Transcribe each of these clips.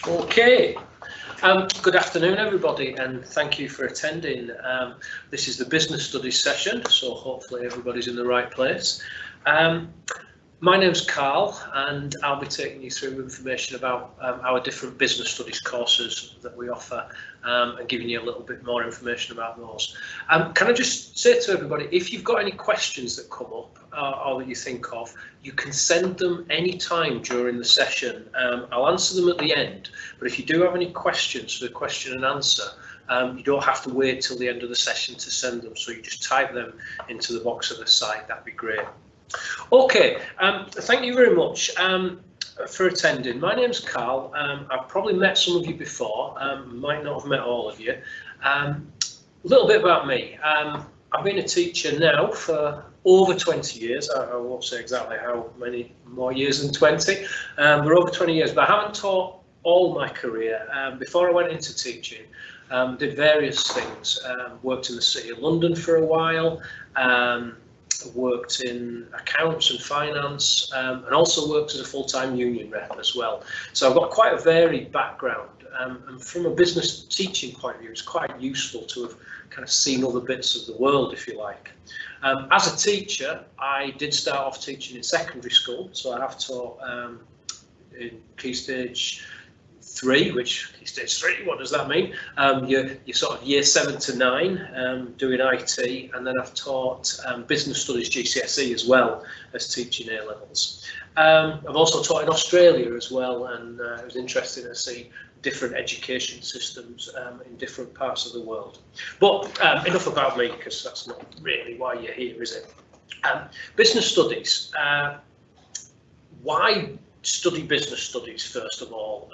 Okay, good afternoon everybody, and thank you for attending. This is the business studies session, so hopefully everybody's in the right place. My name's Carl, and I'll be taking you through information about our different business studies courses that we offer, and giving you a little bit more information about those. Can I just say to everybody, if you've got any questions that come up or that you think of, you can send them anytime during the session. I'll answer them at the end, but if you do have any questions for the question and answer, you don't have to wait till the end of the session to send them, so you just type them into the box at the side. That'd be great. Okay, thank you very much for attending. My name's Carl. I've probably met some of you before, might not have met all of you. A little bit about me. I've been a teacher now for over 20 years. I won't say exactly how many more years than 20, but over 20 years. But I haven't taught all my career. Before I went into teaching, did various things. Worked in the City of London for a while. Worked in accounts and finance, and also worked as a full-time union rep as well. So I've got quite a varied background, and from a business teaching point of view, it's quite useful to have kind of seen other bits of the world, if you like. As a teacher, I did start off teaching in secondary school, so I have taught in Key Stage 3, which Key Stage 3, what does that mean? You're sort of year 7 to 9 doing IT, and then I've taught business studies GCSE as well as teaching A levels. I've also taught in Australia as well, and it was interesting to see different education systems in different parts of the world. But enough about me, because that's not really why you're here, is it? Business studies. Why study business studies, first of all?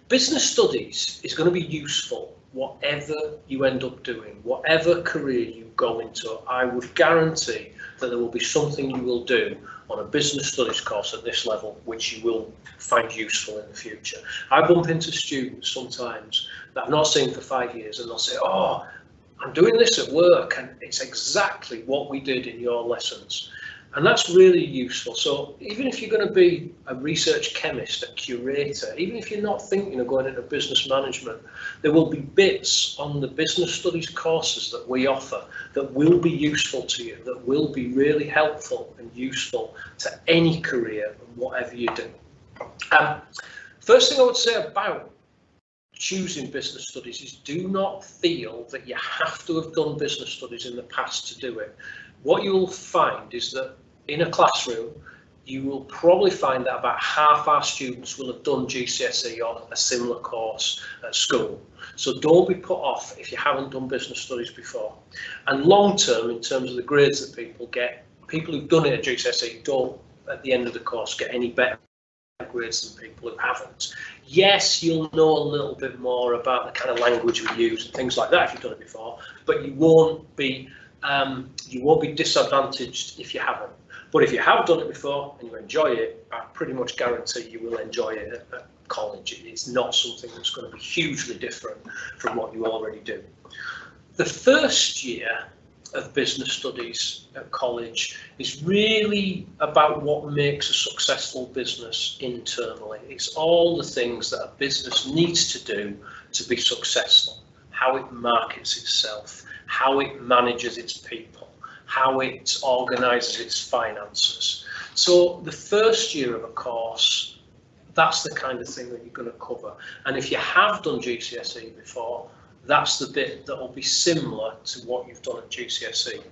Business studies is going to be useful whatever you end up doing, whatever career you go into. I would guarantee that there will be something you will do on a business studies course at this level which you will find useful in the future. I bump into students sometimes that I've not seen for 5 years, and they'll say, "Oh, I'm doing this at work and it's exactly what we did in your lessons." And that's really useful. So even if you're going to be a research chemist, a curator, even if you're not thinking of going into business management, there will be bits on the business studies courses that we offer that will be useful to you, that will be really helpful and useful to any career, whatever you do. First thing I would say about choosing business studies is do not feel that you have to have done business studies in the past to do it. What you'll find is that in a classroom, you will probably find that about half our students will have done GCSE or a similar course at school. So don't be put off if you haven't done business studies before. And long term, in terms of the grades that people get, people who've done it at GCSE don't, at the end of the course, get any better grades than people who haven't. Yes, you'll know a little bit more about the kind of language we use and things like that if you've done it before, but you won't be disadvantaged if you haven't. But if you have done it before and you enjoy it, I pretty much guarantee you will enjoy it at college. It's not something that's going to be hugely different from what you already do. The first year of business studies at college is really about what makes a successful business internally. It's all the things that a business needs to do to be successful, how it markets itself, how it manages its people, how it organises its finances. So the first year of a course, that's the kind of thing that you're going to cover. And if you have done GCSE before, that's the bit that will be similar to what you've done at GCSE.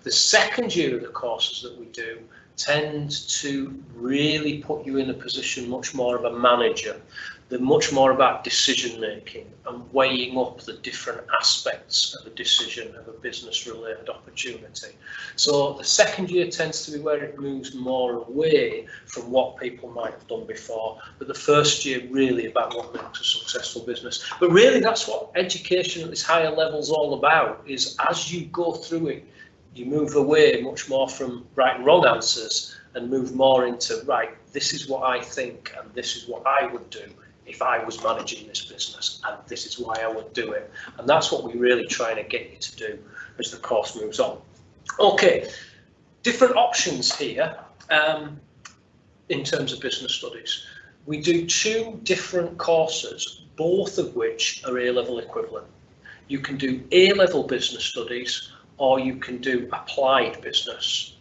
The second year of the courses that we do tend to really put you in a position much more of a manager. They're much more about decision making and weighing up the different aspects of a decision of a business related opportunity. So the second year tends to be where it moves more away from what people might have done before, but the first year really about what makes a successful business. But really that's what education at this higher level is all about, is as you go through it, you move away much more from right and wrong answers and move more into, right, this is what I think and this is what I would do if I was managing this business, and this is why I would do it. And that's what we're really trying to get you to do as the course moves on. Okay, different options here in terms of business studies. we do two different courses, both of which are A-level equivalent. You can do A-level business studies or you can do applied business.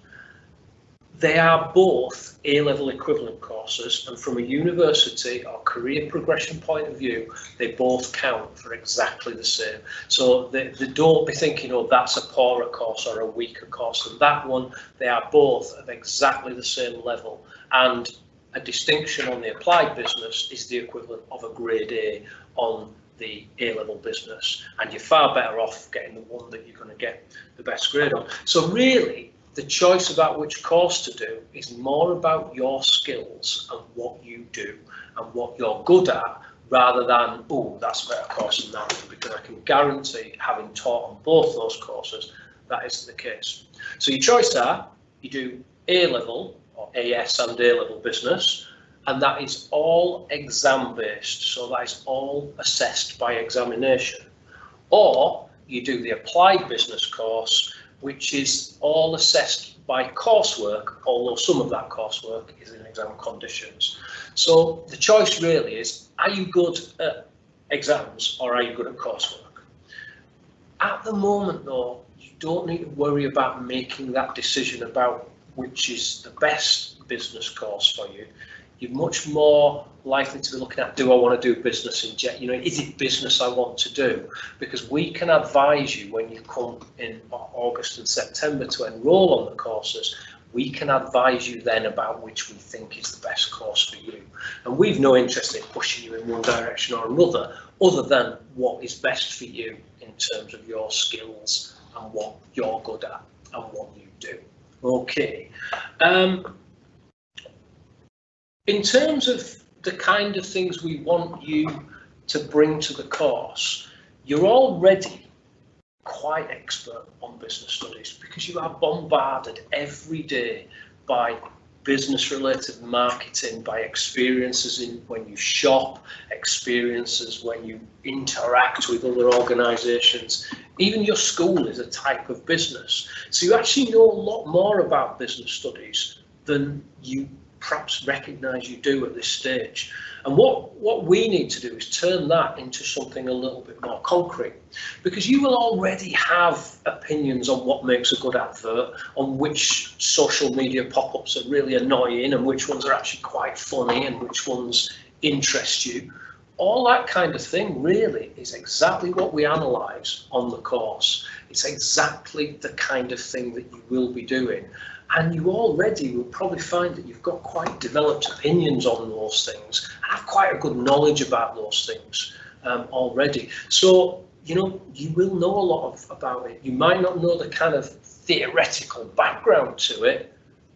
They are both A-level equivalent courses, and from a university or career progression point of view, they both count for exactly the same. So they don't be thinking, oh, that's a poorer course or a weaker course than that one. They are both at exactly the same level, and a distinction on the applied business is the equivalent of a grade A on the A-level business, and you're far better off getting the one that you're going to get the best grade on. So really, the choice about which course to do is more about your skills and what you do and what you're good at, rather than, oh, that's a better course than that, because I can guarantee, having taught on both those courses, that isn't the case. So your choice are, you do A-level or AS and A-level business, and that is all exam based, so that is all assessed by examination. Or you do the applied business course, which is all assessed by coursework, although some of that coursework is in exam conditions. So the choice really is, are you good at exams or are you good at coursework? At the moment though, you don't need to worry about making that decision about which is the best business course for you. You're much more likely to be looking at, do I want to do business in jet? You know, is it business I want to do? Because we can advise you when you come in August and September to enrol on the courses. We can advise you then about which we think is the best course for you. And we've no interest in pushing you in one direction or another, other than what is best for you in terms of your skills and what you're good at and what you do. Okay. In terms of the kind of things we want you to bring to the course, you're already quite expert on business studies because you are bombarded every day by business-related marketing, by experiences in when you shop, experiences when you interact with other organisations. Even your school is a type of business. So you actually know a lot more about business studies than you perhaps recognise you do at this stage. And what we need to do is turn that into something a little bit more concrete, because you will already have opinions on what makes a good advert, on which social media pop-ups are really annoying and which ones are actually quite funny and which ones interest you. All that kind of thing really is exactly what we analyse on the course. It's exactly the kind of thing that you will be doing. And you already will probably find that you've got quite developed opinions on those things, and have quite a good knowledge about those things already. So, you know, you will know a lot about it. You might not know the kind of theoretical background to it,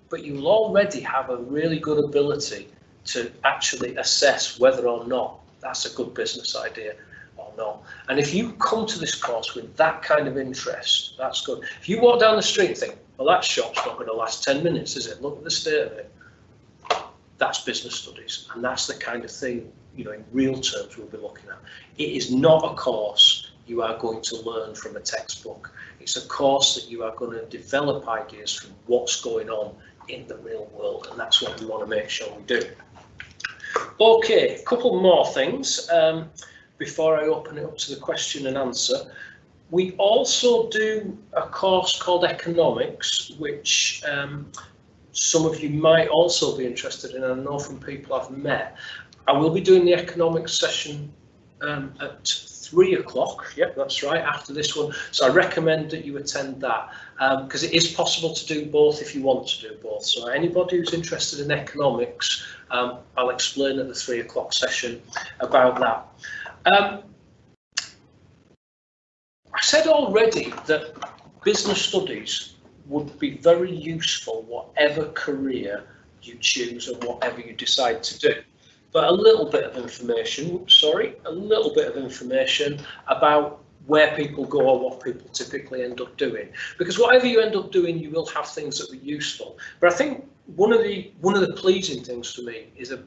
but you'll already have a really good ability to actually assess whether or not that's a good business idea or not. And if you come to this course with that kind of interest, that's good. If you walk down the street and think, well, that shop's not going to last 10 minutes, is it? Look at the state of it. That's business studies, and that's the kind of thing, you know, in real terms we'll be looking at. It is not a course you are going to learn from a textbook. It's a course that you are going to develop ideas from what's going on in the real world, and that's what we want to make sure we do. Okay, a couple more things before I open it up to the question and answer. We also do a course called Economics, which some of you might also be interested in. I know from people I've met. I will be doing the economics session at 3 o'clock. Yep, that's right, after this one. So I recommend that you attend that, because it is possible to do both if you want to do both. So anybody who's interested in economics, I'll explain at the 3 o'clock session about that. I said already that business studies would be very useful whatever career you choose and whatever you decide to do. But a little bit of information, about where people go or what people typically end up doing. Because whatever you end up doing, you will have things that are useful. But I think one of the pleasing things for me is that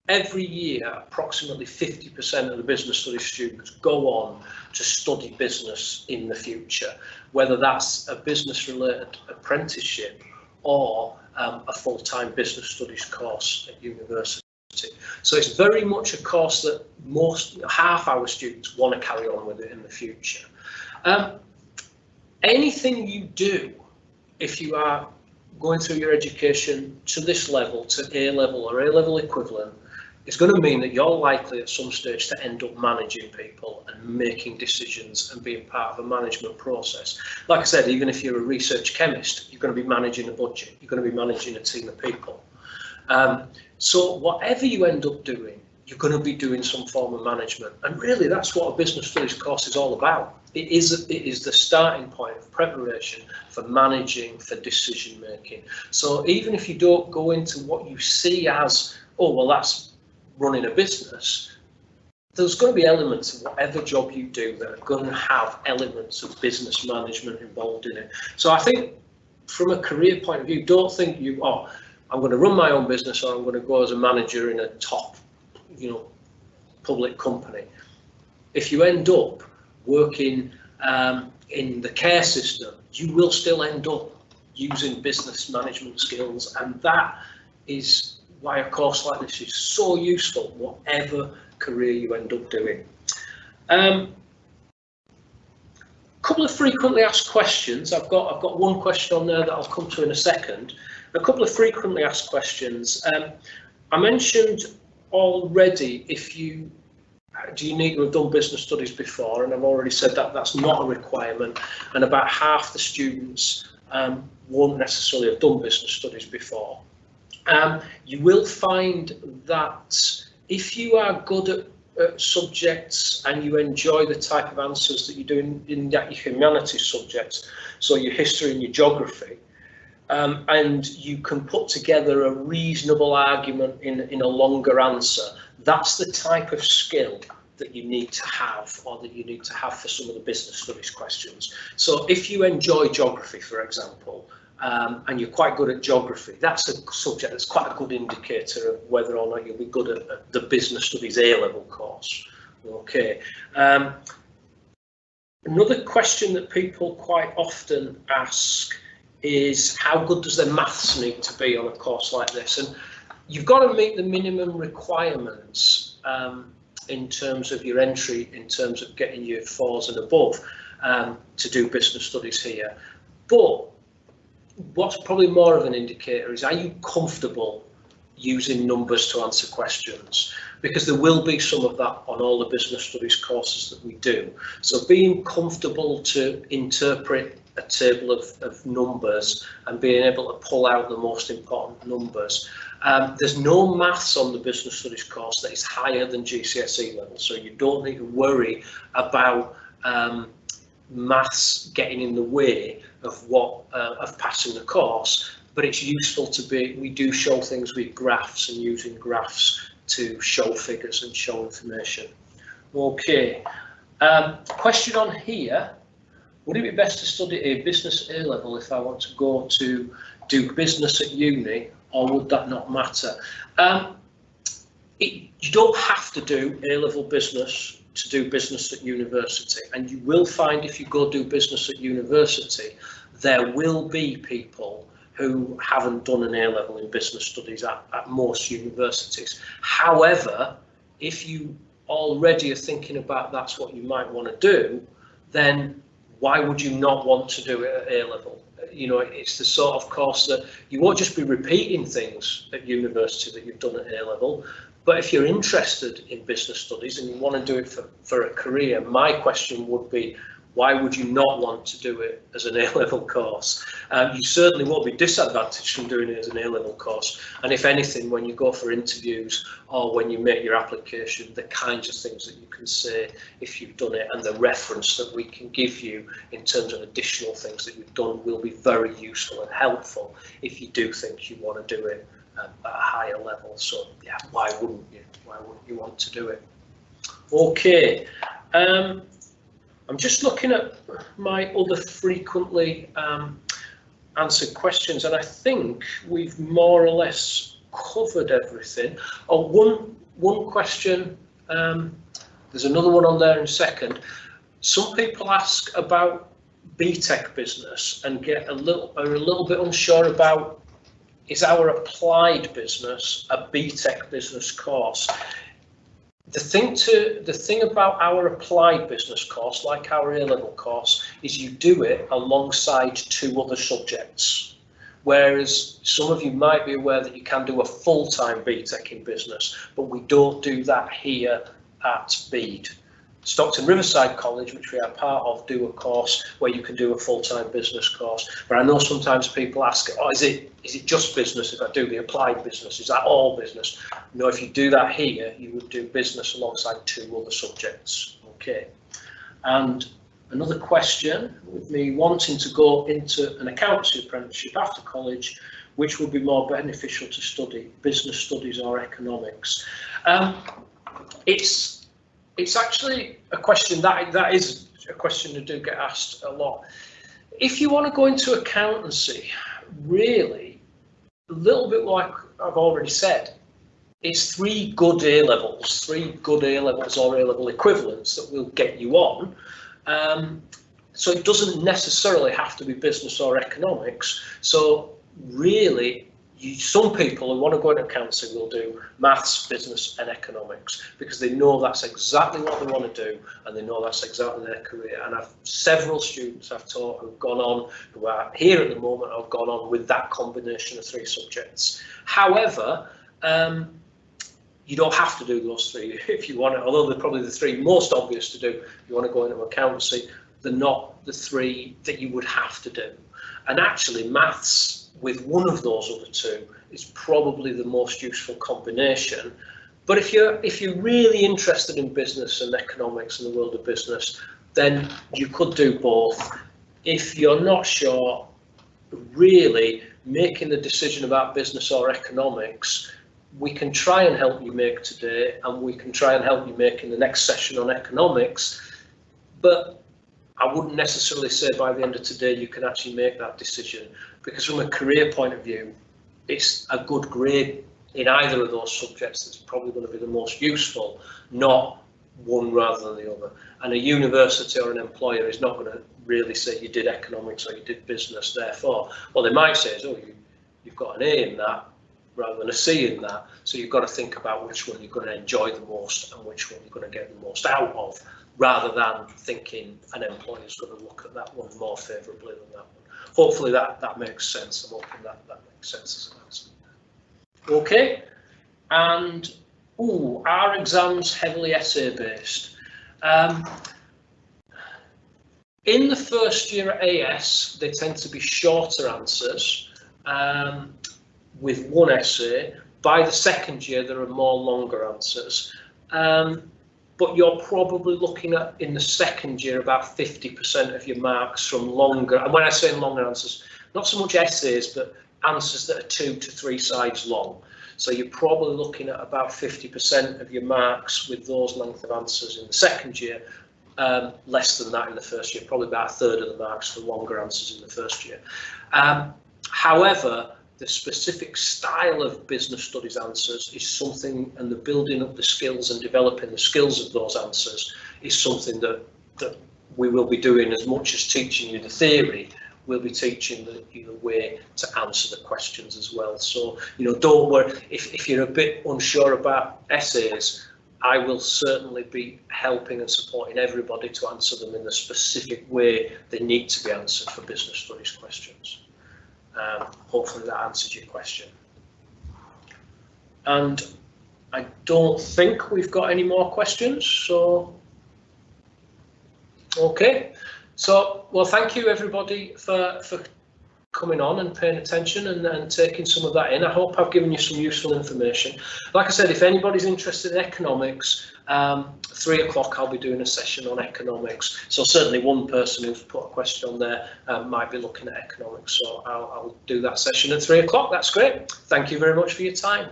every year, approximately 50% of the business studies students go on to study business in the future, whether that's a business-related apprenticeship or a full-time business studies course at university. So it's very much a course that half our students want to carry on with it in the future. Anything you do, if you are going through your education to this level, to A level or A level equivalent, it's going to mean that you're likely at some stage to end up managing people and making decisions and being part of a management process. Like I said, even if you're a research chemist, you're going to be managing a budget, you're going to be managing a team of people. So whatever you end up doing, you're going to be doing some form of management. And really, that's what a business studies course is all about. It is the starting point of preparation for managing, for decision making. So even if you don't go into what you see as, oh, well, that's running a business, there's going to be elements of whatever job you do that are going to have elements of business management involved in it. So I think from a career point of view, don't think I'm going to run my own business or I'm going to go as a manager in a top, public company. If you end up working in the care system, you will still end up using business management skills, and that is why a course like this is so useful, whatever career you end up doing. Couple of frequently asked questions. I've got one question on there that I'll come to in a second. A couple of frequently asked questions. I mentioned already, do you need to have done business studies before? And I've already said that that's not a requirement, and about half the students won't necessarily have done business studies before. You will find that if you are good at subjects and you enjoy the type of answers that you do in your humanities subjects, so your history and your geography, and you can put together a reasonable argument in a longer answer, that's the type of skill that you need to have, or that you need to have for some of the business studies questions. So if you enjoy geography, for example, and you're quite good at geography, that's a subject that's quite a good indicator of whether or not you'll be good at the business studies A-level course. Okay. Another question that people quite often ask is, how good does their maths need to be on a course like this? And you've got to meet the minimum requirements in terms of your entry, in terms of getting your 4s and above to do business studies here. But what's probably more of an indicator is, are you comfortable using numbers to answer questions? Because there will be some of that on all the business studies courses that we do. So being comfortable to interpret a table of numbers and being able to pull out the most important numbers. There's no maths on the business studies course that is higher than GCSE level, so you don't need to worry about maths getting in the way of of passing the course. But it's useful we do show things with graphs and using graphs to show figures and show information. Okay, question on here. Would it be best to study a business A level if I want to go to do business at uni, or would that not matter? You don't have to do A level business to do business at university, and you will find if you go do business at university, there will be people who haven't done an A level in business studies at most universities. However, if you already are thinking about that's what you might want to do, then why would you not want to do it at A level? It's the sort of course that you won't just be repeating things at university that you've done at A level, but if you're interested in business studies and you want to do it for a career, my question would be, why would you not want to do it as an A-level course? You certainly won't be disadvantaged from doing it as an A-level course. And if anything, when you go for interviews or when you make your application, the kinds of things that you can say if you've done it and the reference that we can give you in terms of additional things that you've done will be very useful and helpful if you do think you want to do it at a higher level. So yeah, why wouldn't you? Why wouldn't you want to do it? Okay. I'm just looking at my other frequently answered questions, and I think we've more or less covered everything. Oh, one question, there's another one on there in a second. Some people ask about BTEC business and are a little bit unsure about is our applied business a BTEC business course. The thing about our applied business course, like our A-level course, is you do it alongside 2 other subjects. Whereas some of you might be aware that you can do a full-time BTEC in business, but we don't do that here at Bede. Stockton Riverside College, which we are part of, do a course where you can do a full-time business course. But I know sometimes people ask, oh, is it just business if I do the applied business? Is that all business? No, if you do that here, you would do business alongside 2 other subjects. Okay. And another question, with me wanting to go into an accountancy apprenticeship after college, which would be more beneficial to study, business studies or economics? It's actually a question that is a question that do get asked a lot. If you want to go into accountancy, really, a little bit like I've already said, it's 3 good A-levels, 3 good A-levels or A-level equivalents that will get you on. So it doesn't necessarily have to be business or economics. So really, some people who want to go into accountancy will do maths, business and economics because they know that's exactly what they want to do and they know that's exactly their career. And I've several students I've taught who've gone on, who are here at the moment, have gone on with that combination of 3 subjects. However, you don't have to do those 3 if you want it, although they're probably the 3 most obvious to do if you want to go into accountancy. They're not the 3 that you would have to do. And actually maths with one of those other 2 is probably the most useful combination. But if you're really interested in business and economics and the world of business, then you could do both. If you're not sure, really making the decision about business or economics, we can try and help you make today, and we can try and help you make in the next session on economics. But I wouldn't necessarily say by the end of today you can actually make that decision, because from a career point of view, it's a good grade in either of those subjects that's probably going to be the most useful, not one rather than the other. And a university or an employer is not going to really say you did economics or you did business, therefore. What they might say is, oh, you've got an A in that rather than a C in that. So you've got to think about which one you're going to enjoy the most and which one you're going to get the most out of, rather than thinking an employer is going to look at that one more favourably than that one. Hopefully that makes sense. I'm hoping that makes sense as an answer. Okay, and our exams heavily essay based. In the first year at AS, they tend to be shorter answers with 1 essay. By the second year, there are more longer answers. But you're probably looking at, in the second year, about 50% of your marks from longer, and when I say longer answers, not so much essays, but answers that are 2 to 3 sides long. So you're probably looking at about 50% of your marks with those length of answers in the second year, less than that in the first year, probably about 1/3 of the marks for longer answers in the first year. However, the specific style of business studies answers is something, and the building up the skills and developing the skills of those answers is something that we will be doing as much as teaching you the theory. We'll be teaching you the way to answer the questions as well. So, don't worry if you're a bit unsure about essays. I will certainly be helping and supporting everybody to answer them in the specific way they need to be answered for business studies questions. Hopefully that answers your question. And I don't think we've got any more questions, so okay. So, well, thank you everybody for coming on and paying attention and taking some of that in. I hope I've given you some useful information. Like I said, if anybody's interested in economics, 3 o'clock I'll be doing a session on economics. So certainly one person who's put a question on there might be looking at economics. So I'll do that session at 3 o'clock. That's great. Thank you very much for your time.